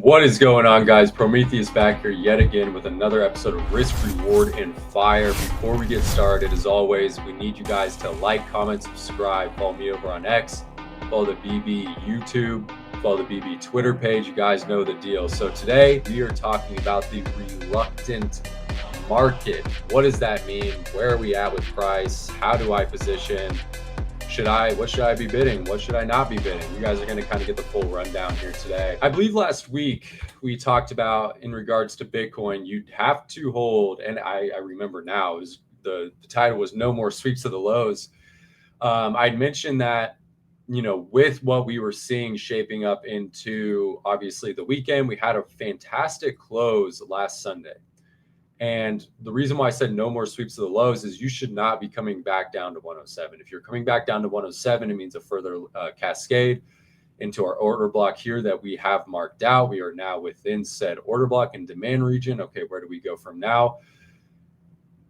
What is going on, guys? Prometheus back here yet again with another episode of Risk, Reward, and Fire. Before we get started, as always, we need you guys to like, comment, subscribe, follow me over on X, follow the BB YouTube, follow the BB Twitter page. You guys know the deal. So today we are talking about the reluctant market. What does that mean? Where are we at with price? How do I position? What should I be bidding? What should I not be bidding? You guys are going to kind of get the full rundown here today. I believe last week we talked about, in regards to Bitcoin, you'd have to hold, and I remember now, is the title was No More Sweeps of the Lows. I'd mentioned that, with what we were seeing shaping up into, obviously, the weekend, we had a fantastic close last Sunday. And the reason why I said no more sweeps of the lows is you should not be coming back down to 107. If you're coming back down to 107, it means a further cascade into our order block here that we have marked out. We are now within said order block and demand region. Okay, where do we go from now?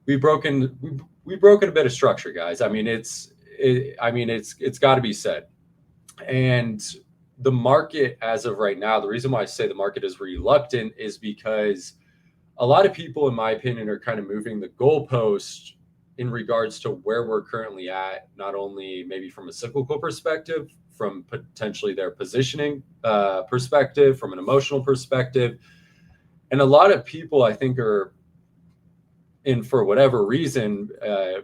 We've broken a bit of structure, guys. It's got to be said. And the market as of right now, the reason why I say the market is reluctant is because a lot of people, in my opinion, are kind of moving the goalpost in regards to where we're currently at, not only maybe from a cyclical perspective, from potentially their positioning perspective, from an emotional perspective. And a lot of people, I think, are in, for whatever reason,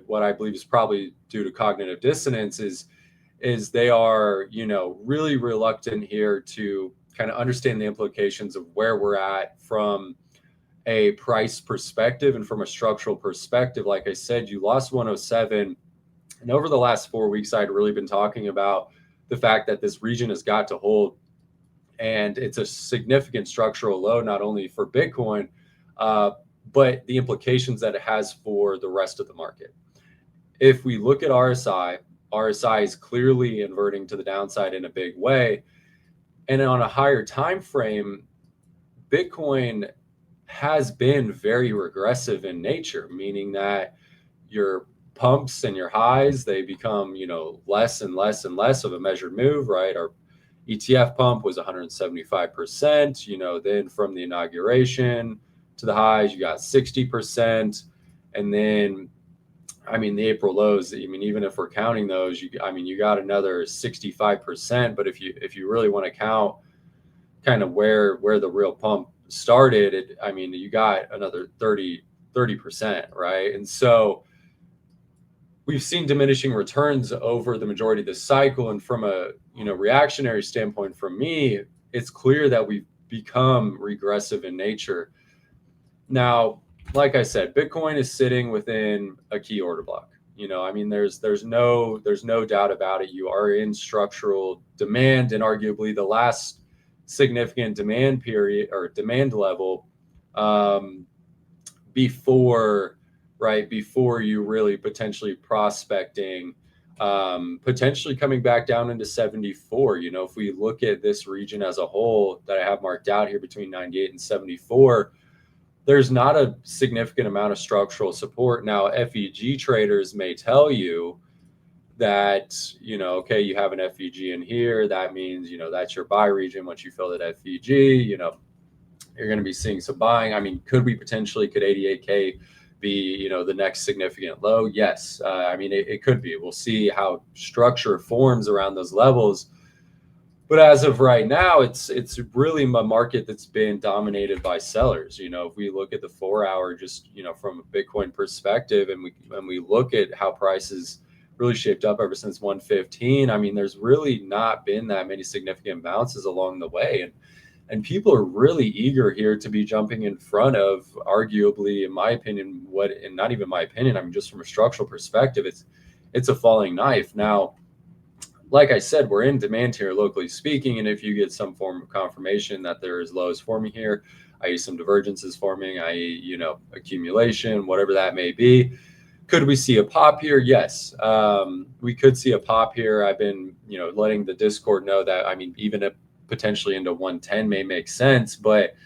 what I believe is probably due to cognitive dissonance, is they are, really reluctant here to kind of understand the implications of where we're at from a price perspective and from a structural perspective. Like I said, you lost 107. And over the last 4 weeks, I'd really been talking about the fact that this region has got to hold. And it's a significant structural low, not only for Bitcoin, but the implications that it has for the rest of the market. If we look at RSI is clearly inverting to the downside in a big way. And on a higher time frame, Bitcoin has been very regressive in nature, meaning that your pumps and your highs, they become, less and less and less of a measured move, right? Our ETF pump was 175%, then from the inauguration to the highs, you got 60%. And then, the April lows, even if we're counting those, you got another 65%. But if you really want to count kind of where the real pump started, you got another 30%, right? And so we've seen diminishing returns over the majority of this cycle. And from a reactionary standpoint, for me, it's clear that we've become regressive in nature. Now, like I said, Bitcoin is sitting within a key order block. There's no doubt about it. You are in structural demand, and arguably the last significant demand period or demand level before you really potentially prospecting, potentially coming back down into 74. If we look at this region as a whole that I have marked out here between 98 and 74, there's not a significant amount of structural support. Now, FEG traders may tell you that, okay, you have an FEG in here. That means, that's your buy region. Once you fill that FEG, you're going to be seeing some buying. Could 88K be, the next significant low? Yes. It could be. We'll see how structure forms around those levels. But as of right now, it's really a market that's been dominated by sellers. If we look at the 4 hour, just, from a Bitcoin perspective, and we look at how prices really shaped up ever since 115. There's really not been that many significant bounces along the way. And people are really eager here to be jumping in front of, arguably, in my opinion, and not even my opinion, just from a structural perspective, it's a falling knife. Now, like I said, we're in demand here, locally speaking. And if you get some form of confirmation that there is lows forming here, i.e. some divergences forming, i.e., accumulation, whatever that may be, could we see a pop here? Yes, we could see a pop here. I've been, letting the Discord know that, even if potentially into 110 may make sense, but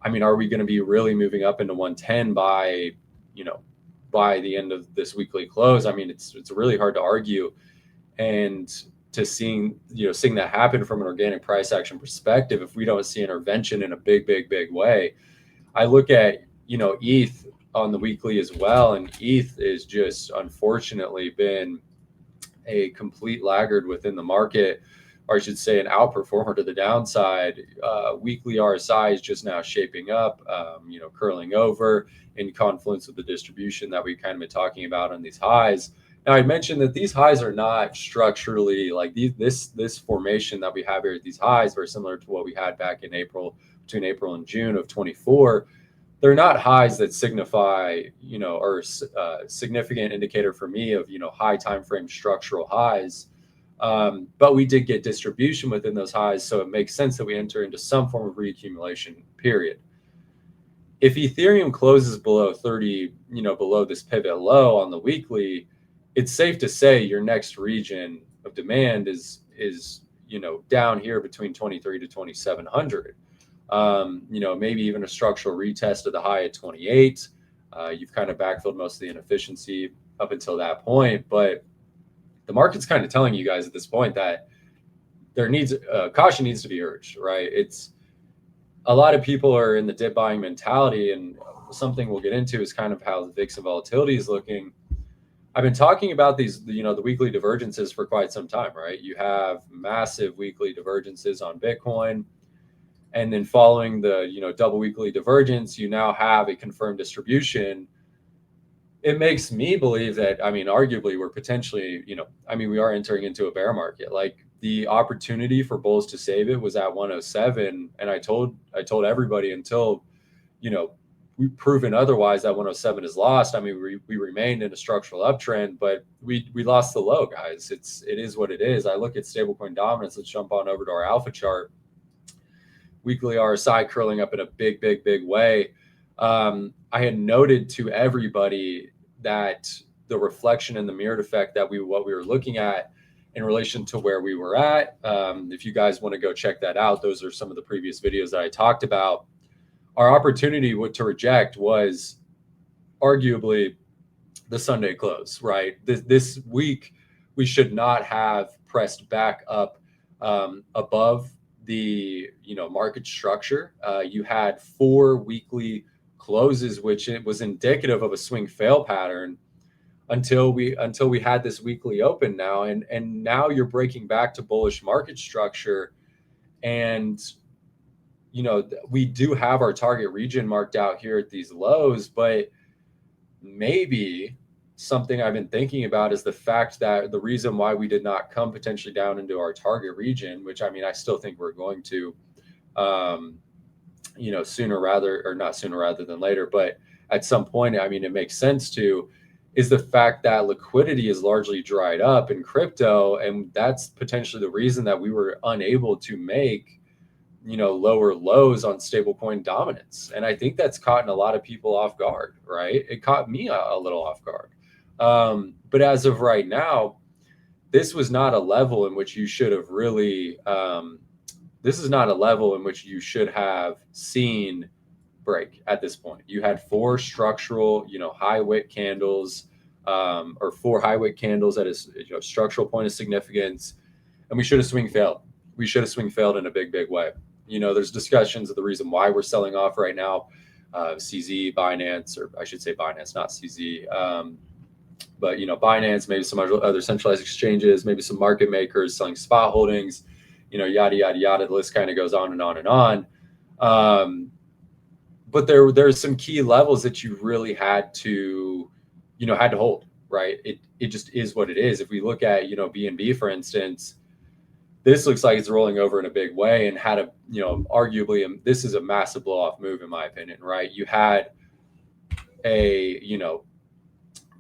are we going to be really moving up into 110 by the end of this weekly close? It's really hard to argue. And to seeing that happen from an organic price action perspective if we don't see intervention in a big way. I look at ETH on the weekly as well, and ETH is just unfortunately been a complete laggard within the market, or I should say an outperformer to the downside. Weekly RSI is just now shaping up, curling over in confluence with the distribution that we've kind of been talking about on these highs. Now, I mentioned that these highs are not structurally like this formation that we have here at these highs, very similar to what we had back in between April and June of 24. They're not highs that signify, or a significant indicator for me of, high time frame structural highs. But we did get distribution within those highs, so it makes sense that we enter into some form of reaccumulation period. If Ethereum closes below 30, below this pivot low on the weekly, it's safe to say your next region of demand is down here between 23 to 2,700. Maybe even a structural retest of the high at 28. You've kind of backfilled most of the inefficiency up until that point, but the market's kind of telling you guys at this point that caution needs to be urged, right? It's a lot of people are in the dip buying mentality, and something we'll get into is kind of how the VIX and volatility is looking. I've been talking about these, the weekly divergences for quite some time, right? You have massive weekly divergences on Bitcoin. And then following the, double weekly divergence, you now have a confirmed distribution. It makes me believe that, arguably we're potentially, we are entering into a bear market. Like the opportunity for bulls to save it was at 107. And I told everybody until, we've proven otherwise that 107 is lost. We remained in a structural uptrend, but we lost the low, guys. It is what it is. I look at stablecoin dominance. Let's jump on over to our alpha chart. Weekly RSI curling up in a big way. I had noted to everybody that the reflection and the mirrored effect that what we were looking at in relation to where we were at. If you guys want to go check that out, those are some of the previous videos that I talked about. Our opportunity to reject was arguably the Sunday close, right? This week, we should not have pressed back up above the market structure. You had 4 weekly closes, which it was indicative of a swing fail pattern until we had this weekly open now, and now you're breaking back to bullish market structure. And we do have our target region marked out here at these lows, but maybe something I've been thinking about is the fact that the reason why we did not come potentially down into our target region, which I still think we're going to, not sooner rather than later, but at some point, it makes sense to, is the fact that liquidity is largely dried up in crypto. And that's potentially the reason that we were unable to make, lower lows on stablecoin dominance. And I think that's caught a lot of people off guard, right? It caught me a little off guard. But as of right now, this was not a level in which you should have really, this is not a level in which you should have seen break at this point. You had 4 structural, high wick candles, or 4 high wick candles at a structural point of significance. And we should have swing failed. We should have swing failed in a big way. There's discussions of the reason why we're selling off right now. CZ, Binance, or I should say Binance, not CZ. But Binance, maybe some other centralized exchanges, maybe some market makers selling spot holdings, yada yada. The list kind of goes on and on and on. But there's some key levels that you really had to hold, right? It just is what it is. If we look at BNB, for instance, this looks like it's rolling over in a big way and had arguably, this is a massive blow off move in my opinion, right? You had a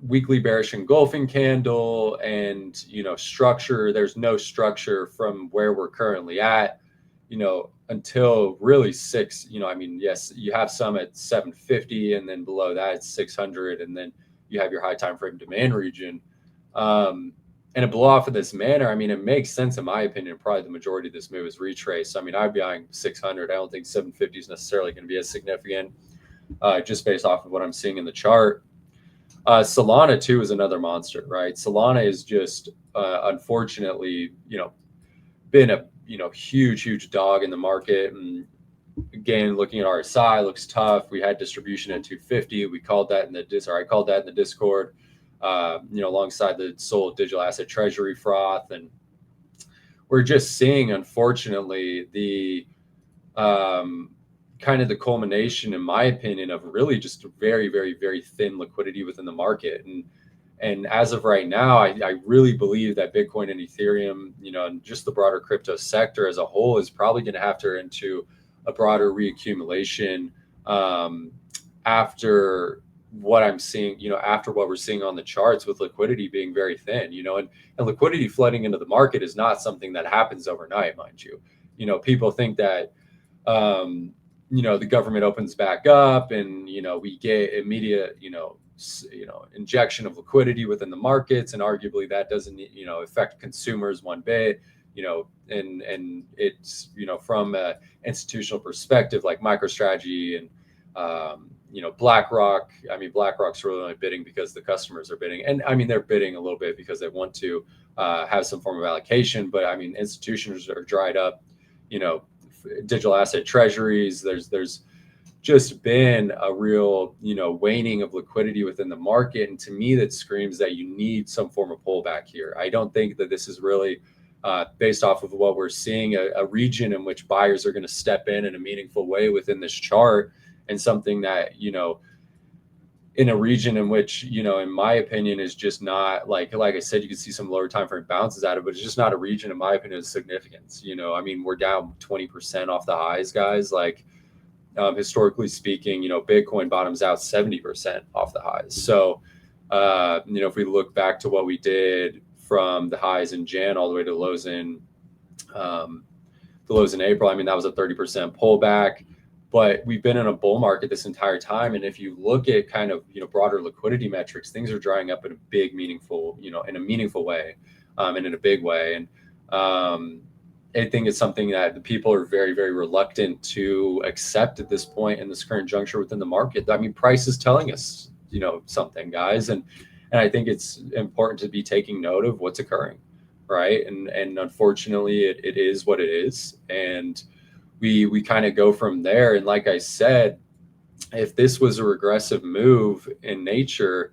weekly bearish engulfing candle and structure. There's no structure from where we're currently at until really 6. Yes, you have some at 750, and then below that it's 600, and then you have your high time frame demand region. And a blow off in this manner, it makes sense in my opinion. Probably the majority of this move is retrace. I'd be eyeing 600. I don't think 750 is necessarily going to be as significant, just based off of what I'm seeing in the chart. Solana too is another monster, right? Solana is just unfortunately, been a huge dog in the market. And again, looking at RSI, looks tough. We had distribution at 250. We called that in the I called that in the Discord. Alongside the Sol digital asset treasury froth, and we're just seeing, unfortunately, the kind of the culmination, in my opinion, of really just very thin liquidity within the market. And as of right now, I really believe that Bitcoin and Ethereum, and just the broader crypto sector as a whole, is probably going to have to enter into a broader reaccumulation after what I'm seeing, after what we're seeing on the charts with liquidity being very thin, and liquidity flooding into the market is not something that happens overnight, mind you. People think that, the government opens back up and, we get immediate, injection of liquidity within the markets, and arguably that doesn't, affect consumers one bit, and it's, from an institutional perspective, like MicroStrategy and, BlackRock. I mean, BlackRock's really only bidding because the customers are bidding, and I mean they're bidding a little bit because they want to have some form of allocation. But I mean, institutions are dried up. Digital asset treasuries. There's just been a real waning of liquidity within the market, and to me that screams that you need some form of pullback here. I don't think that this is really based off of what we're seeing, a region in which buyers are going to step in a meaningful way within this chart, and something that, in a region in which, in my opinion, is just not like I said, you can see some lower time frame bounces out of, but it's just not a region, in my opinion, of significance. I mean, we're down 20% off the highs, guys. Like, historically speaking, Bitcoin bottoms out 70% off the highs. So, if we look back to what we did from the highs in Jan all the way to the lows in April, I mean, that was a 30% pullback. But we've been in a bull market this entire time, and if you look at kind of broader liquidity metrics, things are drying up in a meaningful way, and in a big way. And I think it's something that the people are very reluctant to accept at this point in this current juncture within the market. I mean, price is telling us something, guys, and I think it's important to be taking note of what's occurring, right? And unfortunately, it is what it is, and we kind of go from there. And like I said, if this was a regressive move in nature,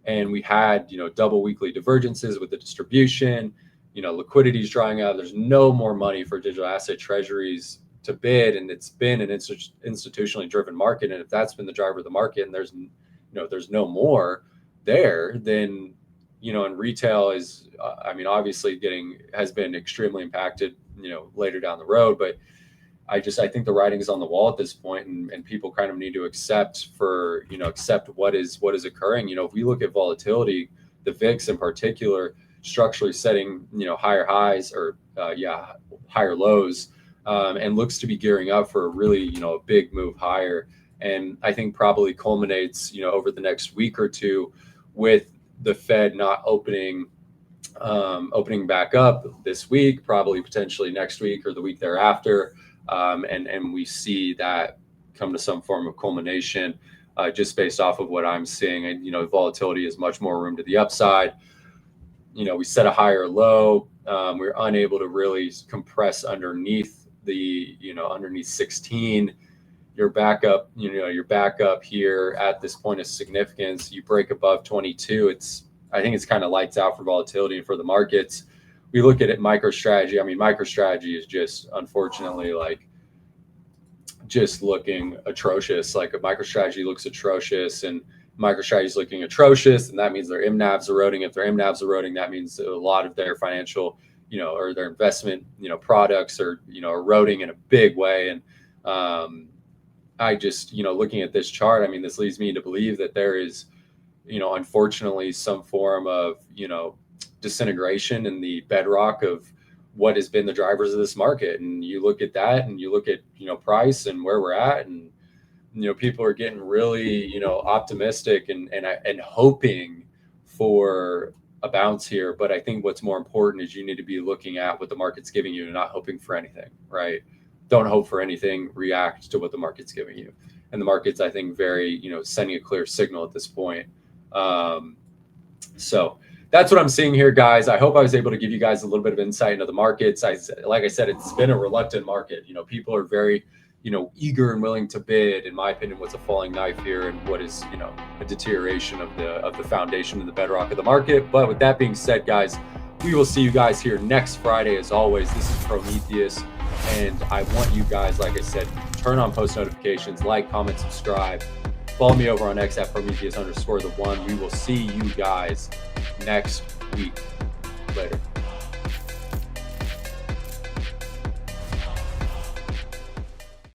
and we had double weekly divergences with the distribution, liquidity is drying out, there's no more money for digital asset treasuries to bid, and it's been an institutionally driven market. And if that's been the driver of the market, and there's no more there, then and retail is I mean, obviously has been extremely impacted later down the road. But I think the writing is on the wall at this point, and people kind of need to accept what is occurring. If we look at volatility, the VIX in particular, structurally setting higher highs or higher lows, and looks to be gearing up for a really a big move higher. And I think probably culminates over the next week or two with the Fed not opening back up this week, probably potentially next week or the week thereafter. And we see that come to some form of culmination, just based off of what I'm seeing. And volatility is much more room to the upside. We set a higher low. We're unable to really compress underneath underneath 16. You're back up here at this point of significance. You break above 22. I think it's kind of lights out for volatility and for the markets. We look at it, MicroStrategy. I mean, MicroStrategy is just, unfortunately, just looking atrocious. Like, a MicroStrategy looks atrocious, and MicroStrategy is looking atrocious, and that means their MNAV's eroding. If their MNAV's eroding, that means a lot of their financial, or their investment, products are, eroding in a big way. And I just, looking at this chart, I mean, this leads me to believe that there is, unfortunately, some form of, disintegration in the bedrock of what has been the drivers of this market. And you look at that, and you look at, price and where we're at, and, people are getting really, optimistic and hoping for a bounce here. But I think what's more important is you need to be looking at what the market's giving you and not hoping for anything, right? Don't hope for anything, react to what the market's giving you. And the market's, I think, very, sending a clear signal at this point So that's what I'm seeing here, guys. I hope I was able to give you guys a little bit of insight into the markets. Like I said, it's been a reluctant market. People are very, eager and willing to bid. In my opinion, what's a falling knife here, and what is, a deterioration of the foundation and the bedrock of the market. But with that being said, guys, we will see you guys here next Friday. As always, this is Prometheus, and I want you guys, like I said, turn on post notifications, like, comment, subscribe. Follow me over on X at Prometheus_1. We will see you guys next week. Later.